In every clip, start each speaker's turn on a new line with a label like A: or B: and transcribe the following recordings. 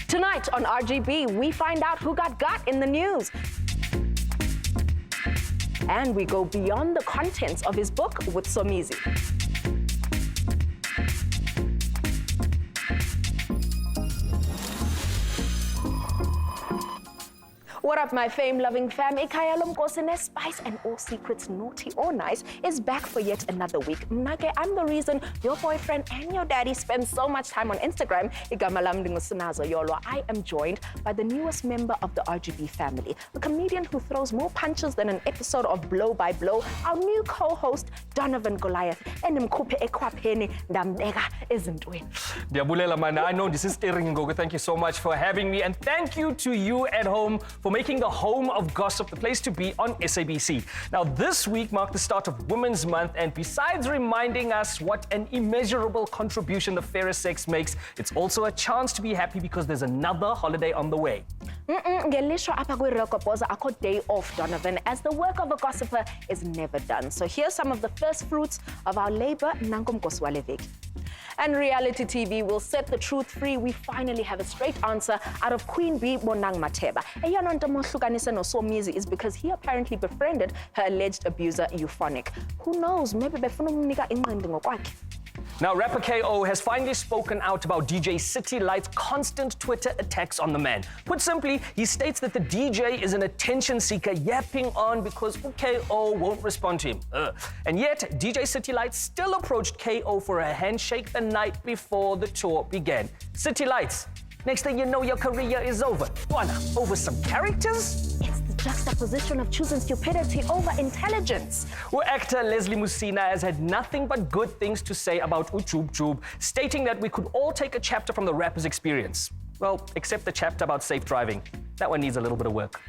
A: Tonight on RGB, we find out who got in the news. And we go beyond the contents of his book with Somizi. What up, my fame-loving fam? Ikhaya lomkosine Spice and All Secrets, naughty or nice, is back for yet another week. Mnake, I'm the reason your boyfriend and your daddy spend so much time on Instagram. Igama lam ndinguSinazo Yolwa. I am joined by the newest member of the RGB family, a comedian who throws more punches than an episode of Blow by Blow, our new co-host, Donovan Goliath. And mkhuphe ekwapheni ndambeka ezintweni.
B: Diabulela man, I know this is steering Ngogo. Thank you so much for having me, and thank you to you at home for making the home of gossip the place to be on SABC. Now, this week marked the start of Women's Month, and besides reminding us what an immeasurable contribution the fairer sex makes, it's also a chance to be happy because there's another holiday on the way.
A: Ngelisho apha kwiRekopoza akho day off, Donovan, as the work of a gossiper is never done. So here's some of the first fruits of our labor, Nankomkosi wale veki. And reality TV will set the truth free. We finally have a straight answer out of Queen Bee Bonang Mateba. Eyona nto mohlukanise noSomizi is because he apparently befriended her alleged abuser Euphonic. Who knows, maybe befuna ukumnika inqindi ngokwakhe.
B: Now, rapper KO has finally spoken out about DJ City Light's constant Twitter attacks on the man. Put simply, he states that the DJ is an attention seeker yapping on because KO won't respond to him. And yet, DJ City Light still approached KO for a handshake the night before the tour began. City Lights, next thing you know, your career is over. What, over some characters?
A: It's the juxtaposition of choosing stupidity over intelligence.
B: Well, actor Leslie Musina has had nothing but good things to say about Uchub, stating that we could all take a chapter from the rapper's experience. Well, except the chapter about safe driving. That one needs a little bit of work.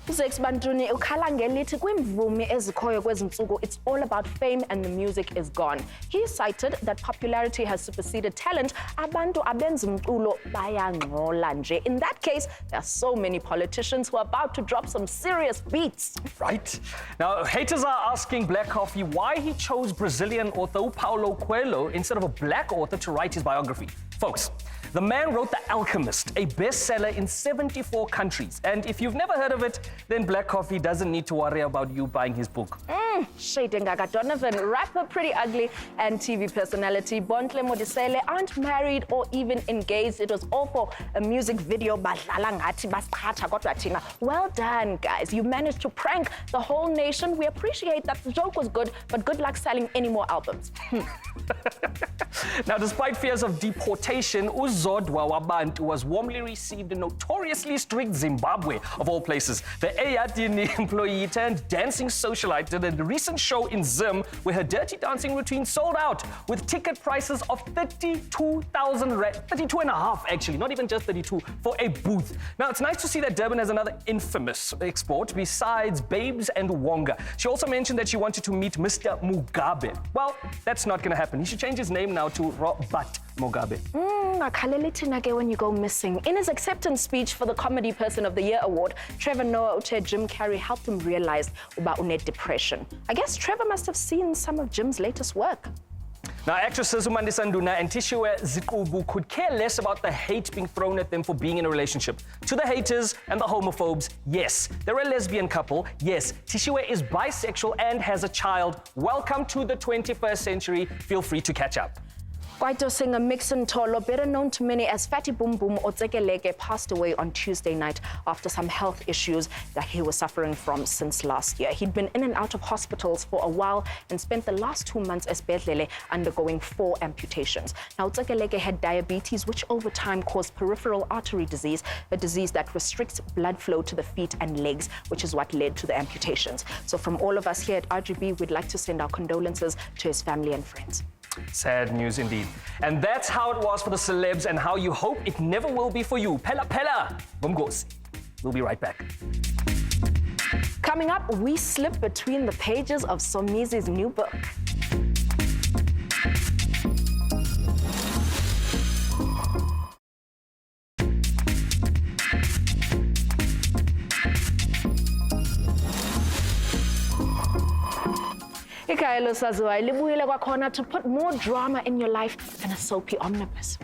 A: Zex Bantuni ukhala ngelithi kwimvumi ezikhoyo kwezintsuku, it's all about fame and the music is gone. He cited that popularity has superseded talent. Abantu abenza umculo bayangcola nje. In that case, there are so many politicians who are about to drop some serious beats.
B: Right. Now, haters are asking Black Coffee why he chose Brazilian author Paulo Coelho instead of a black author to write his biography. Folks, the man wrote The Alchemist, a bestseller in 74 countries. And if you've never heard of it, then Black Coffee doesn't need to worry about you buying his book.
A: Shade Ngaka Donovan, rapper Pretty Ugly and TV personality Bontle Modisele aren't married or even engaged. It was all for a music video. Well done, guys. You managed to prank the whole nation. We appreciate that the joke was good, but good luck selling any more albums.
B: Now, despite fears of deportation, Uzodwa Wabantu was warmly received in notoriously strict Zimbabwe, of all places. The Eyadini employee turned dancing socialite did a recent show in Zim where her dirty dancing routine sold out with ticket prices of 32,000 rand, 32 and a half actually, not even just 32, for a booth. Now, it's nice to see that Durban has another infamous export besides Babes and Wonga. She also mentioned that she wanted to meet Mr. Mugabe. Well, that's not going to happen. He should change his name now to Robert Mugabe.
A: When you go missing. In his acceptance speech for the Comedy Person of the Year award, Trevor Noah Ute Jim Carrey helped him realize about depression. I guess Trevor must have seen some of Jim's latest work.
B: Now, actresses Umandisa Nduna and Tishiwe Zikubu could care less about the hate being thrown at them for being in a relationship. To the haters and the homophobes, yes, they're a lesbian couple. Yes, Tishiwe is bisexual and has a child. Welcome to the 21st century. Feel free to catch up.
A: Kwaito singer Mixon Tolo, better known to many as Fatty Boom Boom Otsekeleke, passed away on Tuesday night after some health issues that he was suffering from since last year. He'd been in and out of hospitals for a while and spent the last 2 months as Bedlele undergoing 4 amputations. Now, Otsekeleke had diabetes, which over time caused peripheral artery disease, a disease that restricts blood flow to the feet and legs, which is what led to the amputations. So from all of us here at RGB, we'd like to send our condolences to his family and friends.
B: Sad news indeed. And that's how it was for the celebs and how you hope it never will be for you. Pella Pella, Bumgosi. We'll be right back.
A: Coming up, we slip between the pages of Somizi's new book. Ikaelo Sazuai libuyile kwakhona to put more drama in your life than a soapy omnibus.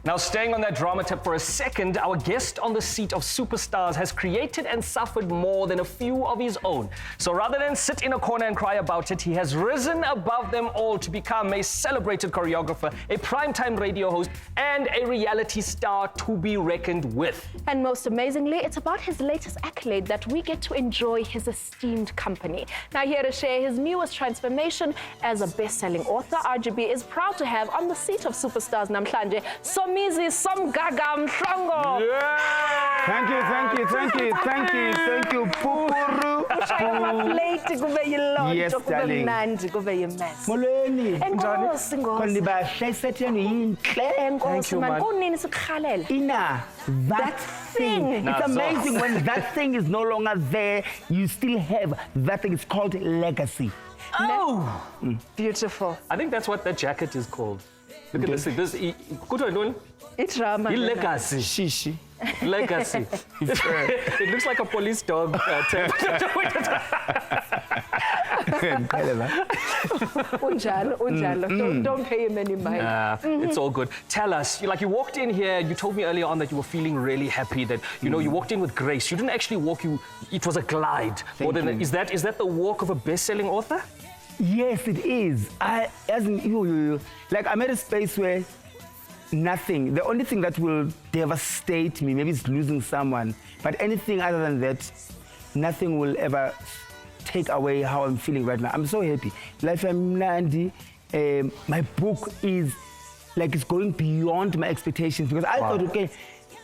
B: Now, staying on that drama tip for a second, our guest on the seat of superstars has created and suffered more than a few of his own. So rather than sit in a corner and cry about it, he has risen above them all to become a celebrated choreographer, a primetime radio host, and a reality star to be reckoned with.
A: And most amazingly, it's about his latest accolade that we get to enjoy his esteemed company. Now, here to share his newest transformation as a best-selling author, RGB is proud to have on the seat of superstars namhlanje, Somizi Somgaga Mhlongo.
B: Yeah!
C: Thank you, Pupuru. Yes, darling. Molweni.
B: Thank you, man.
C: Ina, that thing. It's amazing when that thing is no longer there, you still have that thing. It's called legacy.
B: Oh!
A: Beautiful.
B: I think that's what that jacket is called. Look at this thing. Good one, doing?
A: It's drama.
B: Legacy.
C: Shishi.
B: Legacy. It looks like a police dog tag.
A: Don't pay him any mind.
B: It's all good. Tell us, you walked in here, you told me earlier on that you were feeling really happy, that, you know, you walked in with grace. You didn't actually walk, it was a glide. Is that the walk of a best-selling author?
C: Yes, it is. I'm at a space where nothing, the only thing that will devastate me, maybe it's losing someone, but anything other than that, nothing will ever take away how I'm feeling right now. I'm so happy. Life Nandi, my book is it's going beyond my expectations, because I thought, okay,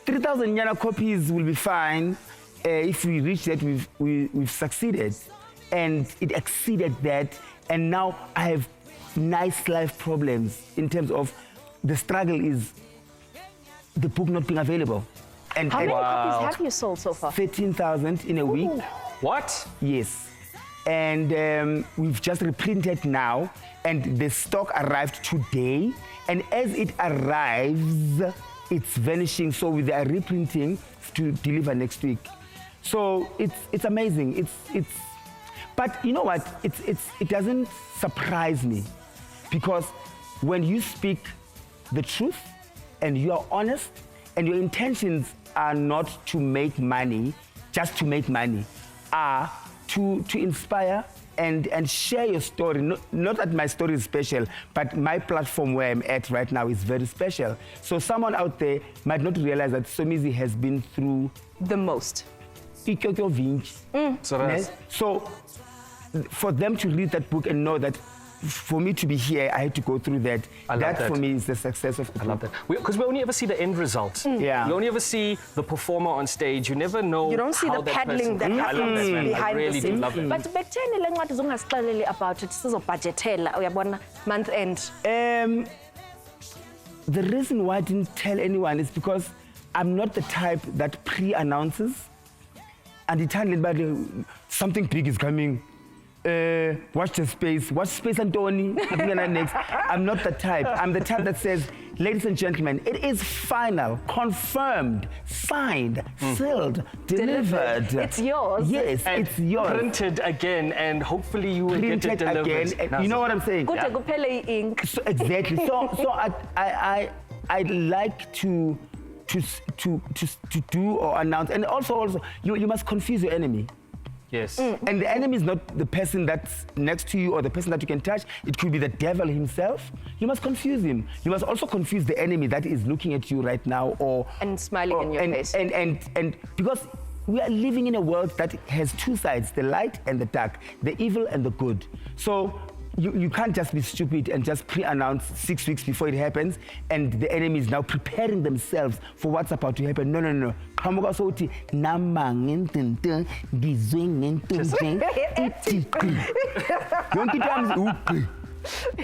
C: 3,000 Yana copies will be fine. If we reach that, we've succeeded. And it exceeded that. And now I have nice life problems in terms of the struggle is the book not being available. And
A: how many copies have you sold so far?
C: 13,000 in a week.
B: What?
C: Yes. And we've just reprinted now, and the stock arrived today. And as it arrives, it's vanishing. So we are reprinting to deliver next week. So it's amazing. But you know what? It doesn't surprise me, because when you speak the truth and you are honest and your intentions are not to make money, just to make money, are to inspire and share your story. Not that my story is special, but my platform where I'm at right now is very special. So someone out there might not realize that Somizi has been through
A: the most.
C: So for them to read that book and know that for me to be here, I had to go through that. That for me is the success of the book.
B: I love that. Because we only ever see the end result. Yeah. You only ever see the performer on stage. You never know.
A: You don't see the paddling that happens behind
B: the scenes. I really do love that.
A: But bekutheni le ncwadi zongasixeleli about it sizobudgetela uyabona month end.
C: The reason why I didn't tell anyone is because I'm not the type that pre-announces. And something big is coming. Watch the space. Watch space, Antoni. Next. I'm not the type. I'm the type that says, ladies and gentlemen, it is final, confirmed, signed, sealed, delivered.
A: It's yours.
C: Yes,
B: and
C: it's yours.
B: Printed again, and hopefully you will get it delivered.
C: Again. You know what I'm saying?
A: Ink.
C: So, exactly. So I'd like to do or announce, and also you must confuse your enemy.
B: Yes.
C: And the enemy is not the person that's next to you or the person that you can touch. It could be the devil himself. You must confuse him. You must also confuse the enemy that is looking at you right now
A: and smiling in your face.
C: And because we are living in a world that has two sides, the light and the dark, the evil and the good. So you can't just be stupid and just pre-announce 6 weeks before it happens, and the enemy is now preparing themselves for what's about to happen. No.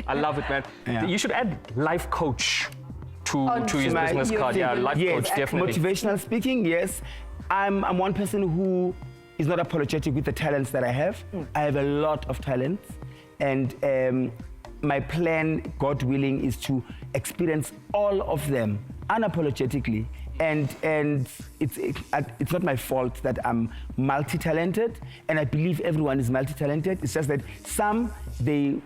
B: I love it, man. Yeah. You should add life coach to his business card. Yeah, life coach, definitely.
C: Motivational speaking, yes. I'm one person who is not apologetic with the talents that I have. I have a lot of talents. And my plan, God willing, is to experience all of them unapologetically. And it's not my fault that I'm multi-talented, and I believe everyone is multi-talented. It's just that some, they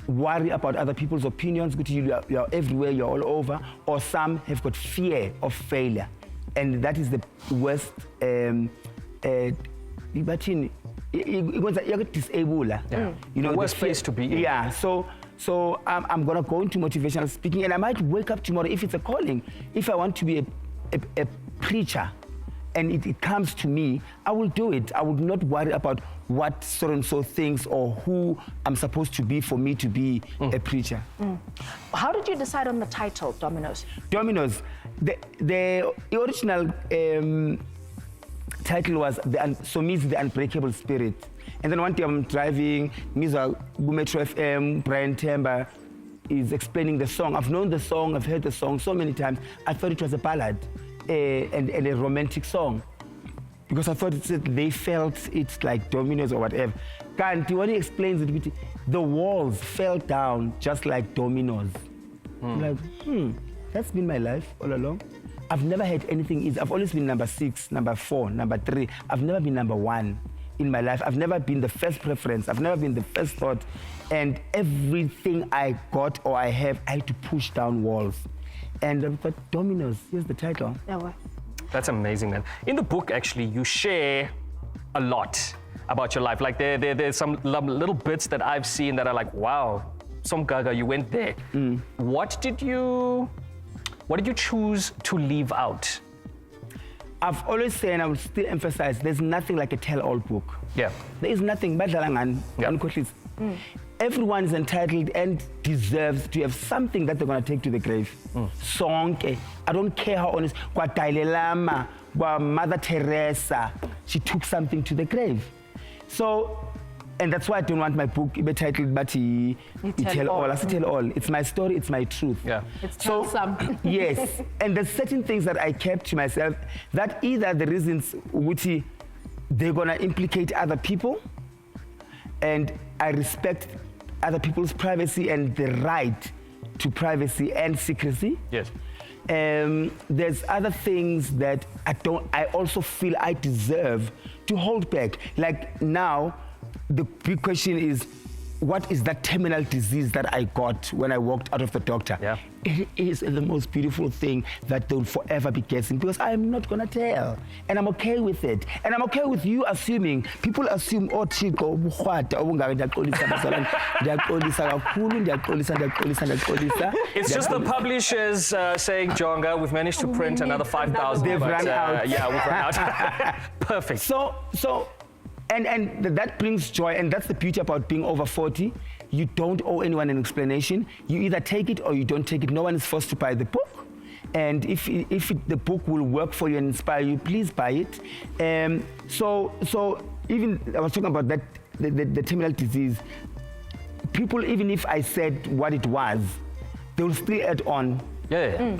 C: worry about other people's opinions. You're everywhere, you're all over. Or some have got fear of failure. And that is the worst, you're disabled.
B: Yeah. You know, the worst place to be in.
C: Yeah, so I'm gonna go into motivational speaking, and I might wake up tomorrow if it's a calling. If I want to be a preacher, and it comes to me, I will do it. I would not worry about what so-and-so thinks or who I'm supposed to be for me to be a preacher.
A: How did you decide on the title, Dominoes?
C: Dominoes. The original title was Somizi, the Unbreakable Spirit. And then one day I'm driving, Miza Metro FM, Brian Temba is explaining the song. I've known the song, I've heard the song so many times. I thought it was a ballad and a romantic song. Because I thought they felt it's like dominoes or whatever. Kanti, when he explains it, the walls fell down just like dominoes. I'm like, that's been my life all along. I've never had anything easy. I've always been number 6, number 4, number 3. I've never been number 1 in my life. I've never been the first preference. I've never been the first thought. And everything I got or I have, I had to push down walls. And I thought, dominoes, here's the title.
A: Yeah, well.
B: That's amazing, man. In the book, actually, you share a lot about your life. Like there's some little bits that I've seen that are like, wow, some gaga, you went there. What did you choose to leave out?
C: I've always said, and I will still emphasize, there's nothing like a tell-all book.
B: Yeah.
C: There is nothing. Everyone is entitled and deserves to have something that they're going to take to the grave. Sonke. I don't care how honest. Mother Teresa, she took something to the grave. So, and that's why I don't want my book to be titled, but you tell all. I say tell all. It's my story, it's my truth.
B: Yeah.
A: It's tell some.
C: Yes. And there's certain things that I kept to myself that either the reasons which they're going to implicate other people, and I respect other people's privacy and the right to privacy and secrecy.
B: Yes.
C: There's other things that I also feel I deserve to hold back. Like now, the big question is, what is that terminal disease that I got when I walked out of the doctor?
B: Yeah.
C: It is the most beautiful thing that they'll forever be guessing, because I'm not gonna tell. And I'm okay with it. And I'm okay with you assuming. People assume, oh, Chico,
B: it's just the publishers saying, Jonga, we've managed to print another 5,000.
C: They've run out.
B: Yeah, we've run out. Perfect.
C: And that brings joy, and that's the beauty about being over 40. You don't owe anyone an explanation. You either take it or you don't take it. No one is forced to buy the book. And if the book will work for you and inspire you, please buy it. So even, I was talking about that, the terminal disease. People, even if I said what it was, they will still add on.
B: Yeah.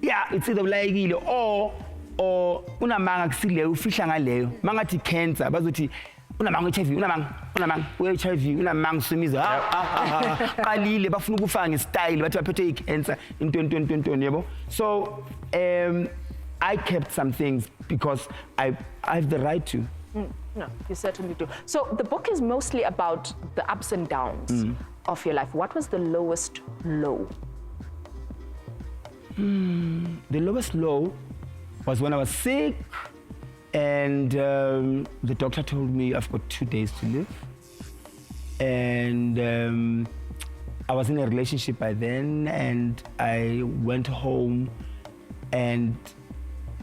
C: Yeah, it's either like, or unamanga kusile ufihla ngaleyo mangathi cancer bazothi unamanga HIV unamanga HIV unamanga Somizi qalile bafuna ukufaka ngesstyle bathi baphethe icancer into yebo. So I kept some things because I have the right to.
A: No, you certainly do. So the book is mostly about the ups and downs of your life. What was the lowest low?
C: The lowest low was when I was sick, and the doctor told me I've got 2 days to live. And I was in a relationship by then, and I went home, and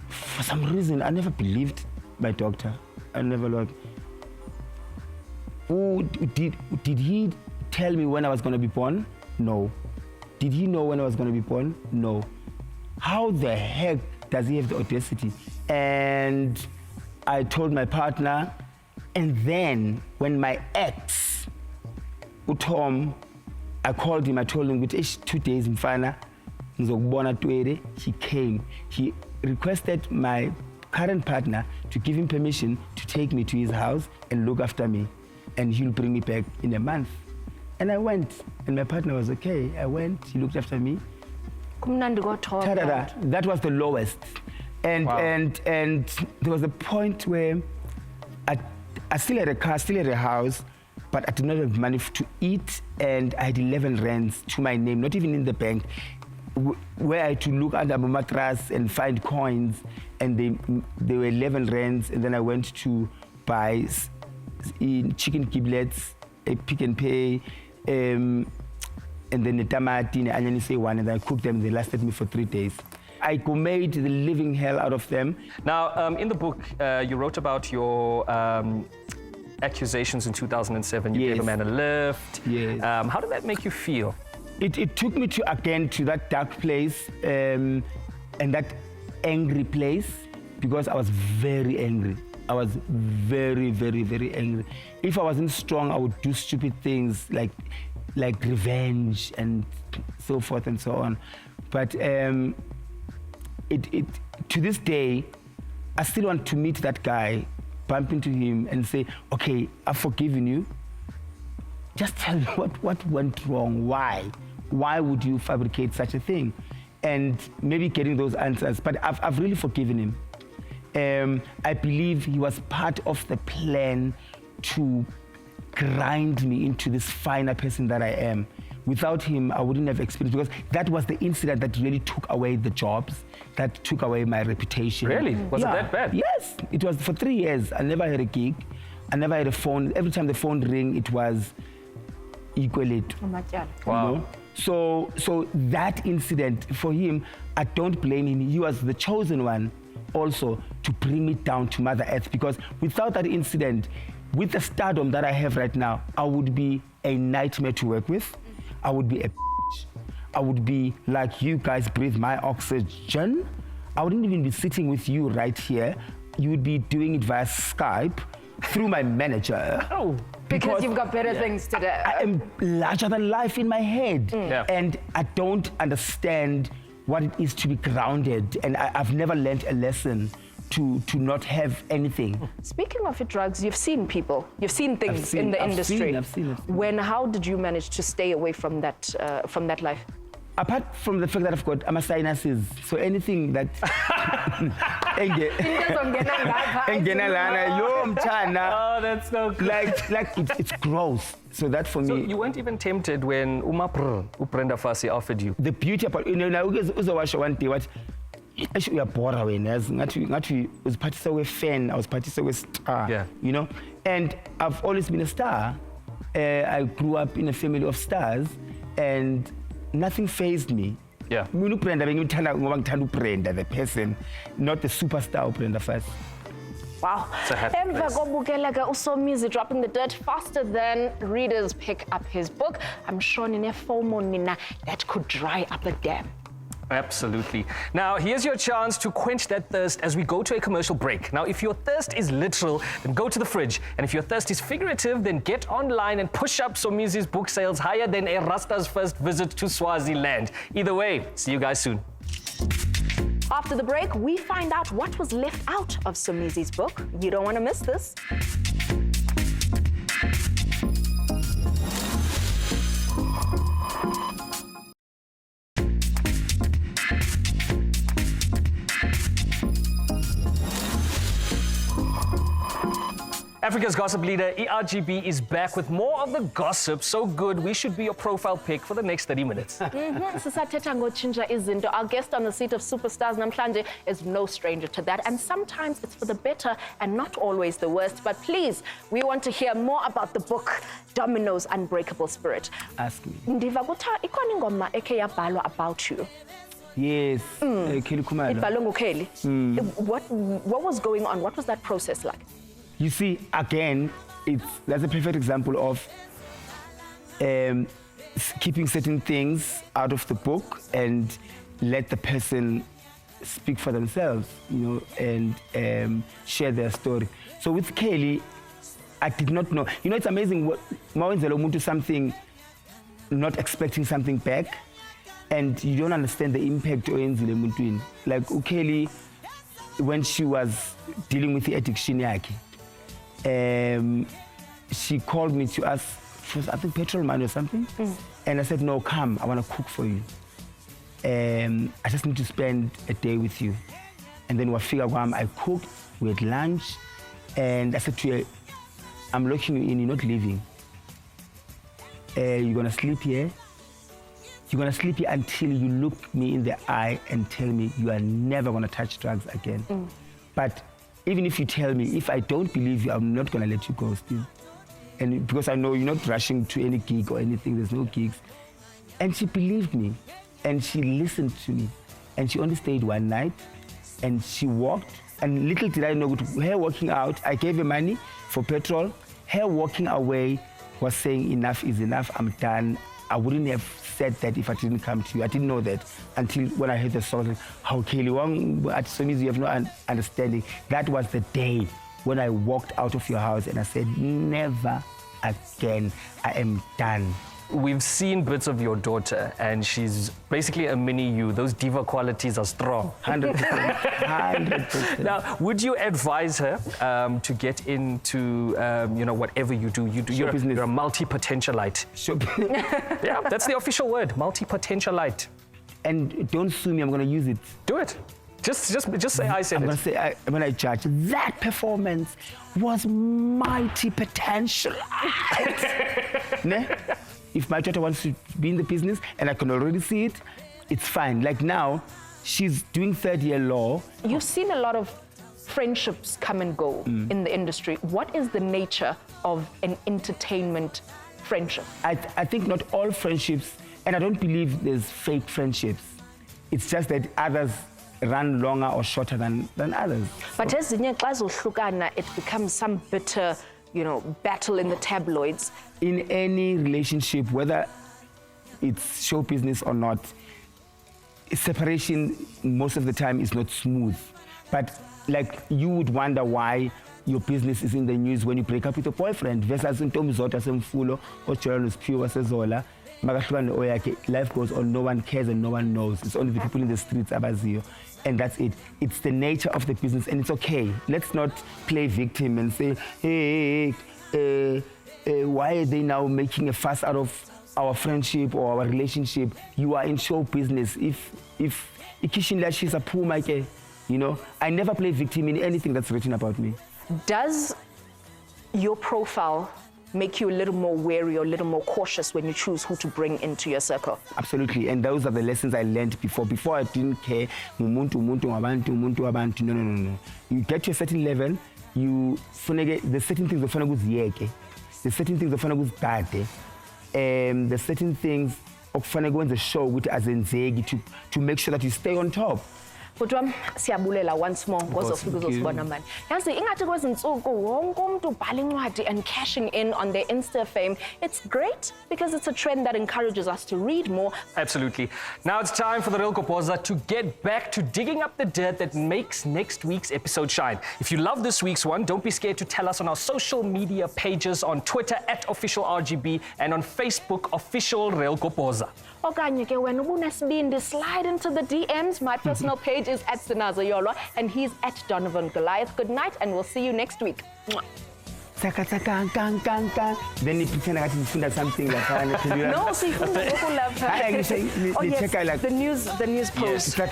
C: for some reason, I never believed my doctor. I never like, did he tell me when I was going to be born? No. Did he know when I was going to be born? No. How the heck does he have the audacity? And I told my partner, and then when my ex, Tom, I called him, I told him, with 2 days in Fana, he came. He requested my current partner to give him permission to take me to his house and look after me, and he'll bring me back in a month. And I went, and my partner was okay. I went, he looked after me. That was the lowest. And, wow. and there was a point where I still had a car, still had a house, but I did not have money to eat, and I had 11 rands to my name, not even in the bank, where I had to look under my mattress and find coins, and they were 11 rands, and then I went to buy chicken giblets, a Pick and Pay, and then the tamati, the onion one, and I cooked them. They lasted me for 3 days. I made the living hell out of them.
B: Now, in the book, you wrote about your accusations in 2007. You gave a man a lift.
C: Yes.
B: How did that make you feel?
C: It took me to that dark place and that angry place, because I was very angry. I was very, very, very angry. If I wasn't strong, I would do stupid things like revenge and so forth and so on. But to this day, I still want to meet that guy, bump into him and say, okay, I've forgiven you. Just tell me what went wrong, why? Why would you fabricate such a thing? And maybe getting those answers, but I've really forgiven him. I believe he was part of the plan to grind me into this finer person that I am. Without him, I wouldn't have experienced, because that was the incident that really took away the jobs, that took away my reputation.
B: Really? Was it that bad?
C: Yes, it was. For 3 years, I never had a gig. I never had a phone. Every time the phone rang, it was equally.
B: Wow.
C: You know? So that incident, for him, I don't blame him. He was the chosen one also to bring me down to Mother Earth, because without that incident, with the stardom that I have right now, I would be a nightmare to work with. I would be I would be like, you guys breathe my oxygen. I wouldn't even be sitting with you right here. You would be doing it via Skype through my manager.
A: Oh, because you've got better things to do.
C: I am larger than life in my head. And I don't understand what it is to be grounded. And I've never learned a lesson to not have anything.
A: Speaking of your drugs, you've seen people, you've seen things in the industry.
C: I've seen.
A: How did you manage to stay away from that life?
C: Apart from the fact that I've got sinuses, so anything that
B: Oh, that's so good.
C: like it's gross. So that for
B: So
C: me.
B: you weren't even tempted when Uprenda Fasi offered you?
C: The beauty about, now uzowasha one day what uyabhora wena ngathi uziphathisa we-fan, I was phathisa we-star.
B: Yeah.
C: You know, and I've always been a star. I grew up in a family of stars, and nothing fazed me.
B: Yeah.
C: Mina uBrenda bengimthanda ngoba ngithanda uBrenda the person, not the superstar uBrenda Fasi.
A: Wow. Emva kobukeleka uSomizi dropping the dirt faster than readers pick up his book. I'm sure nine FOMO nina that could dry up a dam.
B: Absolutely. Now, here's your chance to quench that thirst as we go to a commercial break. Now, if your thirst is literal, then go to the fridge. And if your thirst is figurative, then get online and push up Somizi's book sales higher than a Rasta's first visit to Swaziland. Either way, see you guys soon.
A: After the break, we find out what was left out of Somizi's book. You don't want to miss this.
B: Africa's gossip leader, RGB, is back with more of the gossip. So good, we should be your profile pic for the next 30 minutes.
A: Sisathetha ngotshintsha izinto. Our guest on the seat of superstars namhlanje is no stranger to that. And sometimes it's for the better and not always the worst. But please, we want to hear more about the book, Domino's Unbreakable Spirit.
C: Ask me.
A: Ndiva kuthiwa ikhona ingoma ekhe yabhalwa about you.
C: Yes. Kelly Khumalo.
A: Ibhalwe nguKelly. What was going on? What was that process like?
C: You see, again, that's a perfect example of keeping certain things out of the book and let the person speak for themselves, you know, and share their story. So with Kelly, I did not know. You know, it's amazing what mawenzela umuntu something, not expecting something back, and you don't understand the impact oyenzile emuntwini. Like Kelly, when she was dealing with the addiction yakhe, she called me to ask for, I think, petrol money or something. And I said, no, come, I want to cook for you. I just need to spend a day with you. And then I cooked, we had lunch, and I said to her, I'm locking you in, you're not leaving. you're gonna sleep here. You're gonna sleep here until you look me in the eye and tell me you are never gonna touch drugs again. But even if you tell me, if I don't believe you, I'm not gonna let you go still. And because I know you're not rushing to any gig or anything, there's no gigs. And she believed me, and she listened to me. And she only stayed one night, and she walked. And little did I know, her walking out, I gave her money for petrol. Her walking away was saying, enough is enough, I'm done. I wouldn't have said that if I didn't come to you. I didn't know that until when I heard the song, how Kelly Wong at Somizi, you have no understanding. That was the day when I walked out of your house and I said, never again, I am done.
B: We've seen bits of your daughter, and she's basically a mini you. Those diva qualities are strong.
C: 100%. 100%.
B: Now, would you advise her to get into, whatever you do? You're a multi-potentialite. Yeah, that's the official word, multi-potentialite.
C: And don't sue me, I'm going to use it.
B: Do it. Just say I said
C: I'm
B: it.
C: going to say, when I judge, that performance was multi-potential. Ne? If my daughter wants to be in the business and I can already see it, it's fine. Like now, she's doing third-year law.
A: You've seen a lot of friendships come and go in the industry. What is the nature of an entertainment friendship?
C: I think not all friendships, and I don't believe there's fake friendships. It's just that others run longer or shorter than others.
A: But as it becomes some bitter, battle in the tabloids.
C: In any relationship, whether it's show business or not, separation most of the time is not smooth. But like you would wonder why your business is in the news when you break up with your boyfriend versus Ntombi Semfulo or Joranus Pure Sezola. Life goes on, no one cares and no one knows. It's only the people in the streets abazio. And that's it. It's the nature of the business, and it's okay. Let's not play victim and say, hey, why are they now making a fuss out of our friendship or our relationship? You are in show business. If she's a poor Mike, I never play victim in anything that's written about me.
A: Does your profile make you a little more wary or a little more cautious when you choose who to bring into your circle?
C: Absolutely, and those are the lessons I learned before. Before I didn't care, no. You get to a certain level, there's certain things that there's certain things that there's certain things of the show with to make sure that you stay on top.
A: Kodwa siyabulela once more ngozofika uzosibona manje. Yazi ingathi kwezinsuku wonke umuntu ubhala incwadi and cashing in on their Insta fame. It's great because it's a trend that encourages us to read more.
B: Absolutely. Now it's time for the Real Kopoza to get back to digging up the dirt that makes next week's episode shine. If you love this week's one, don't be scared to tell us on our social media pages, on Twitter @officialRGB and on Facebook official Real Kopoza.
A: Okanye ke wena ubunesibindi, slide into the DMs. My personal page is @Sinazo Yolo and he's @Donovan Goliath. Good night and we'll see you next week.
C: Then you pretend like you something like
A: No, see, who love her?
C: I
A: the news post.
C: Yes.